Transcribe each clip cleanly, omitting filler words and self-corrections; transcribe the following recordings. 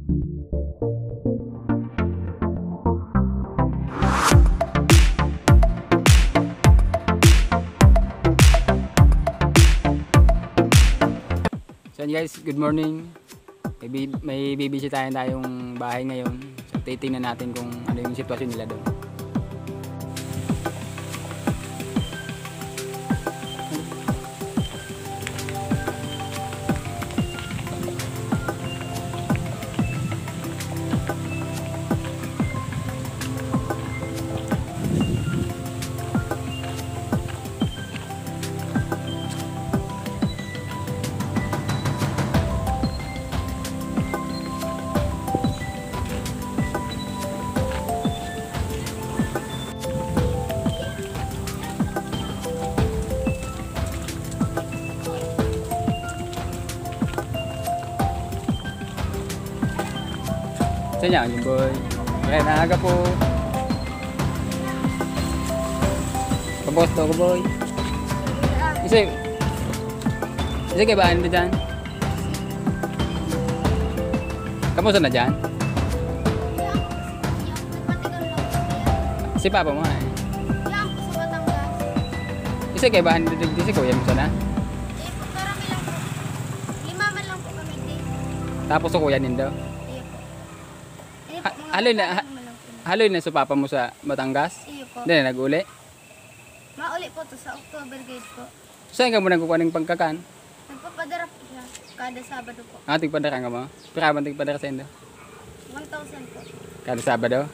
So guys, good morning. May bibisitahin tayong bahay ngayon. So titingnan natin kung ano yung sitwasyon nila doon. Sa inyo, yung boy. Okay, naaga po. Pabos to ko, boy. Isa kayo ba? Ano dyan? Kamusta na dyan? Si papa mo eh. Isa kayo ba? Ano dyan? Si kuya mo sana? Marami lang po. 5 man lang po kami din. Tapos sa kuya nindo? Haloy na sa papa mo sa Batangas? Iyo po. Hindi na nag-uli? Mauli po to sa October gate po. Saan ka mo nagkukuha ng pagkakan? Nagpapadara po siya kada Sabado po. Tigpadara ka mo? Pira ba tigpadara sa indo? 1,000 po. Kada Sabado?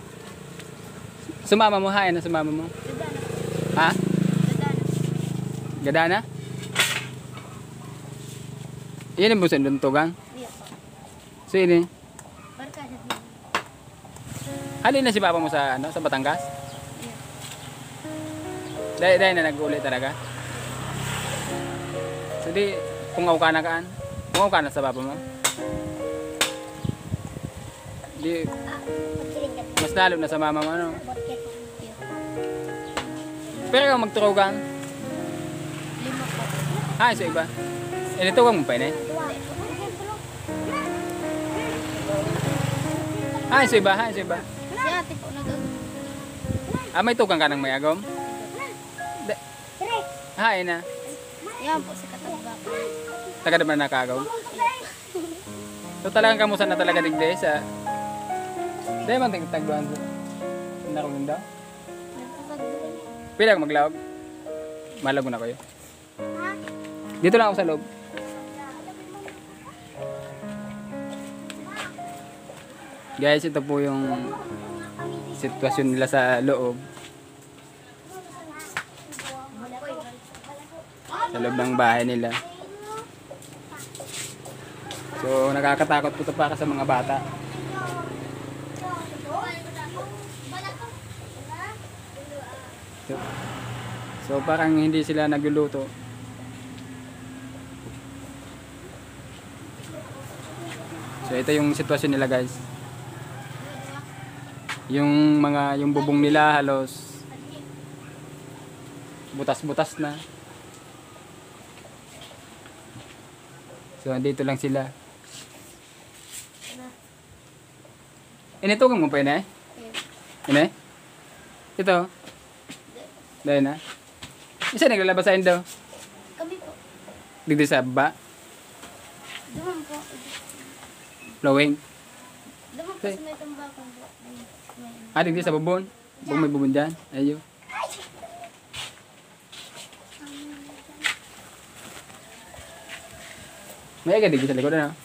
Sumama mo, hain na sumama mo? Gadana po. Ha? Gadana. Gadana? Iyan ang busan doon tugang? Iyo po. So yun eh. Barkada po. Halin na si papa mo sa, sa Batangas? Iyo. Dahil na nag-uli talaga? So di, pungaw ka na kaan? Pungaw ka na sa papa mo? Di, mas lalo na sa mama mo, ano? Iyo. Pero kung magturugang, 5 po. sa iba. Tugang mo pa yun eh? Sa iba, sa iba. Si ate po May tugang ka ng mayagom? Hain na. yan po si Katagba po. Taga naman nakagaw. So talagang kamusta na talaga digde sa... Dahil man tagbuhan sa... Nakulong daw? Pila ka maglawag? Malag mo na kayo. Dito lang ako sa loob. Guys, ito po yung sitwasyon nila sa loob. Sa loob ng bahay nila. So, nakakatakot po ito para sa mga bata. So parang hindi sila nagluluto. So, ito yung sitwasyon nila, guys. Yung bubong nila halos butas-butas na. So dito lang sila. Initugang mo pa yun eh? Yun eh? Ito? Dahil na? Isa naglalabasahin daw? Kami po. Digdi sa baba? Duman po. Flowing? Duman po sa may tambakang po. Digdi sa bubon? Kung may bubon dyan? Ayun. May agad digdi sa likod, ano?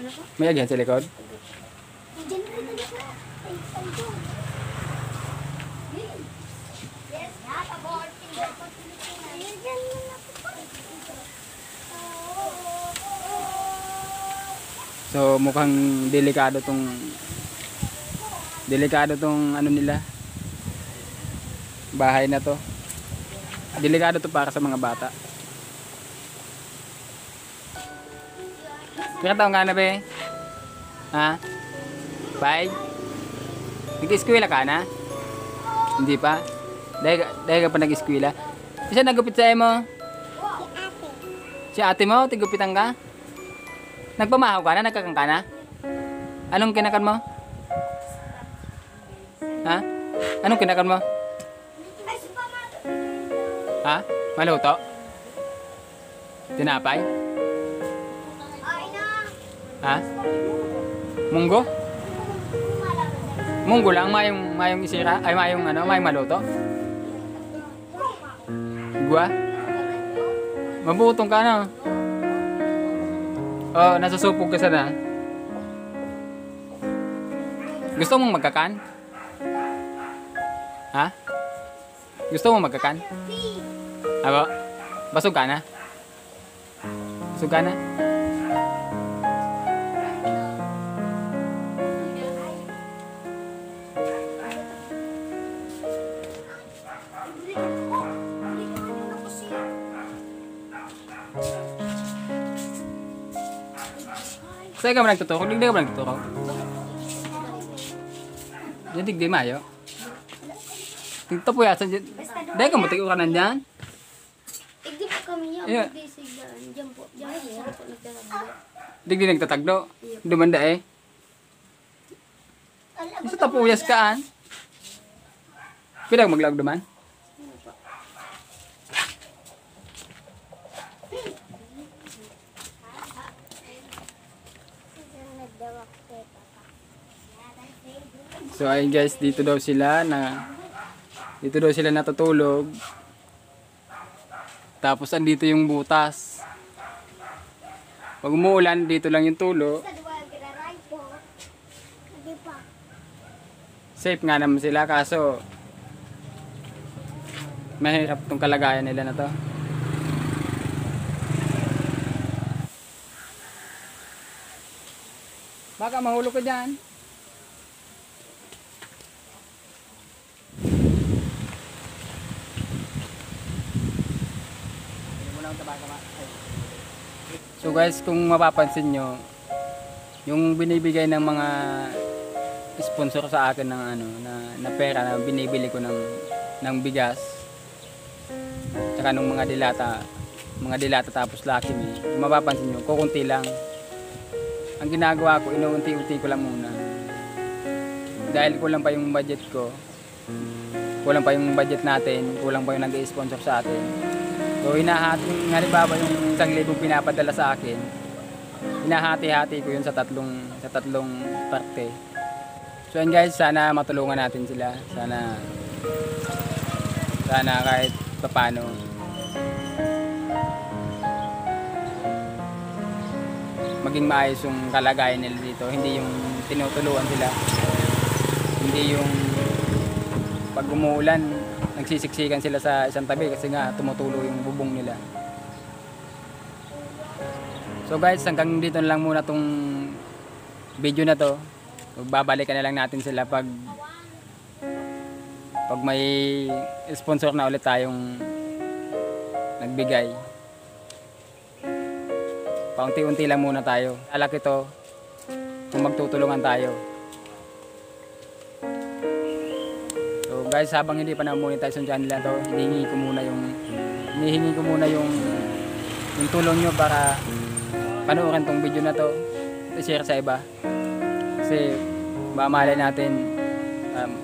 Ano po? May agad sa likod? So mukhang delikado tong ano nila, bahay na to. Delikado to para sa mga bata. Kaya taong nga na be? Ha? Bye? Nag-eskwela ka na? Hindi pa? Dahil ka pa nag-eskwela? Isa nagupit sa'yo mo? Si ate mo? Tigupitan ka? Nagpamahaw ka na? Nagkakang ka na? Anong kinakan mo? Ha? Anong kinakan mo? Ha? Maluto? Tinapay? Ay na. Ha? Munggo? Munggo lang, mayong isira? Ay, mayong maluto? Gua? Mabutong ka na. Oh, nasusupog ka sana. Gusto mong magkakan? Ha? Gusto mong magkakan? Ako? Basog ka na? Basog ka na? Saan ka ba nagtuturog? Digdi ka ba nagtuturog? Yan, digdi mayo. Tingto po yasan dyan. Dahil ka mo, tig-uranan dyan. Hindi po kami yan. Yeah. Hindi sila. Diyan po. Diyan po nagtatagdo. Digdi nagtatagdo. Dumanda eh. Isa tapuyas kaan. Pwede maglag duman? So ayun guys, dito daw sila natutulog. Tapos andito yung butas. Pag umuulan, dito lang yung tulo. Safe nga naman sila, kaso mahirap tong kalagayan nila na to. Baka mahulog ka dyan. So guys, kung mapapansin nyo, yung binibigay ng mga sponsor sa akin ng na pera na binibili ko ng bigas, tsaka ng mga dilata tapos Lucky Me, kung mapapansin nyo, kukunti lang. Ang ginagawa ko, inuunti-unti ko lang muna. Dahil kulang pa yung budget ko, kulang pa yung budget natin, kulang pa yung nag-i-sponsor sa atin. So hinahati, halimbawa yung 1,000 pinapadala sa akin, hinahati-hati ko yun sa tatlong parte. So yun guys, sana matulungan natin sila. Sana kahit paano maging maayos yung kalagayan nila dito. Hindi yung tinutuluan sila. Hindi yung pag umuulan, nagsisiksikan sila sa isang tabi kasi nga tumutulo yung bubong nila. So guys, hanggang dito na lang muna tong video na to. Babalikan na lang natin sila pag may sponsor na ulit tayong nagbigay. Paunti-unti lang muna tayo. Alak ito kung magtutulungan tayo. Guys, habang hindi pa na-monetize yung channel na to, hinihingi ko muna yung tulong nyo para panoorin tong video na to, i-share sa iba. Kasi mamalay natin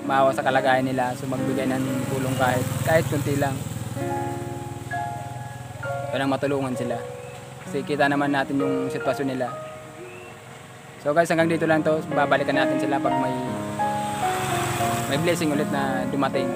maawa sa kalagayan nila, so magbigay ng tulong kahit kunti lang. Para matulungan sila. Kasi kita naman natin yung sitwasyon nila. So guys, hanggang dito lang to, babalikan natin sila pag may blessing ulit na dumating.